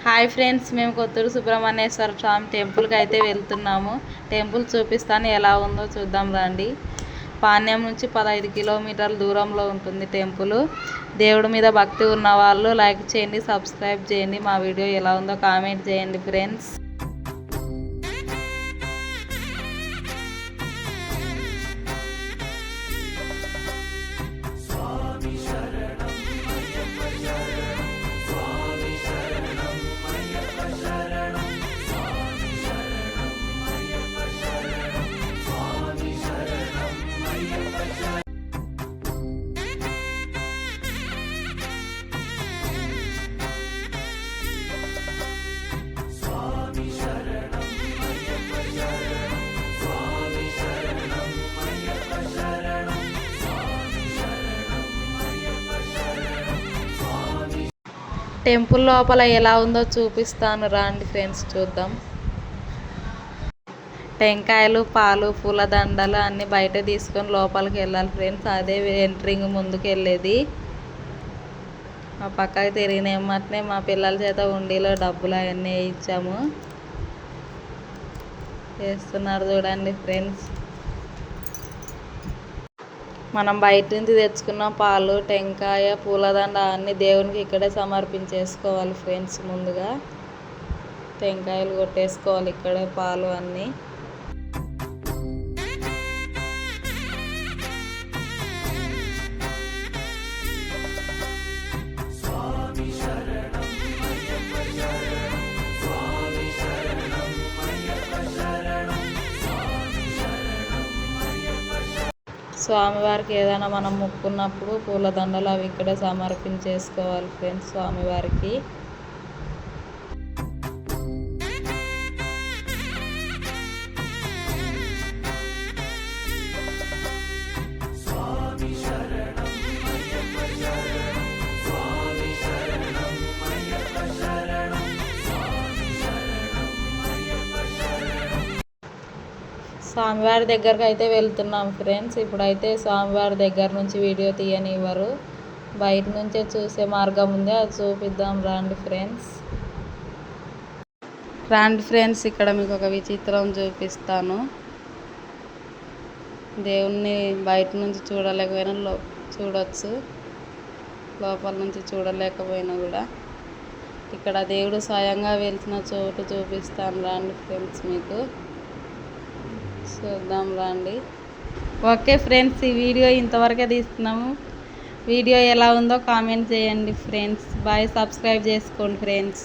Hi friends, మేము కొత్తూరు సుబ్రహ్మణ్యేశ్వర స్వామి టెంపుల్కి అయితే వెళ్తున్నాము. టెంపుల్ చూపిస్తాను, ఎలా ఉందో చూద్దాం రండి. పాణ్యం నుంచి 15 కిలోమీటర్ల దూరంలో ఉంటుంది టెంపుల్. దేవుడి మీద భక్తి ఉన్న వాళ్ళు లైక్ చేయండి, సబ్స్క్రైబ్ చేయండి. మా వీడియో ఎలా ఉందో కామెంట్ చేయండి ఫ్రెండ్స్. టెంపుల్ లోపల ఎలా ఉందో చూపిస్తాను రండి ఫ్రెండ్స్, చూద్దాం. టెంకాయలు, పాలు, పూలదండలు అన్నీ బయట తీసుకొని లోపలికి వెళ్ళాలి ఫ్రెండ్స్. అదే ఎంట్రింగ్ ముందుకు వెళ్ళేది. మా పక్కకి తిరిగిన ఏమంటే మా పిల్లల చేత ఉండిలో డబ్బులు అవన్నీ ఇచ్చాము. చేస్తున్నారు చూడండి ఫ్రెండ్స్. మనం బయట నుంచి తెచ్చుకున్న పాలు, టెంకాయ, పూలదండ అన్నీ దేవునికి ఇక్కడే సమర్పించేసుకోవాలి ఫ్రెండ్స్. ముందుగా టెంకాయలు కొట్టేసుకోవాలి ఇక్కడే, పాలు అన్నీ. స్వామివారికి ఏదైనా మనం మొక్కున్నప్పుడు పూలదండలు అవి ఇక్కడే సమర్పించేసుకోవాలి ఫ్రెండ్స్ స్వామివారికి. స్వామివారి దగ్గరకు అయితే వెళ్తున్నాం ఫ్రెండ్స్. ఇప్పుడైతే స్వామివారి దగ్గర నుంచి వీడియో తీయనివ్వరు, బయట నుంచే చూసే మార్గం ఉంది, అది చూపిద్దాం రండి ఫ్రెండ్స్. ఇక్కడ మీకు ఒక విచిత్రం చూపిస్తాను. దేవుణ్ణి బయట నుంచి చూడలేకపోయినా చూడొచ్చు, లోపల నుంచి చూడలేకపోయినా కూడా. ఇక్కడ దేవుడు స్వయంగా వెళ్తున్న చోటు చూపిస్తాను రండి ఫ్రెండ్స్, మీకు చూద్దాం రండి. ఓకే ఫ్రెండ్స్, ఈ వీడియో ఇంతవరకే తీస్తున్నాము. వీడియో ఎలా ఉందో కామెంట్ చేయండి ఫ్రెండ్స్. బాయ్, సబ్స్క్రైబ్ చేసుకోండి ఫ్రెండ్స్.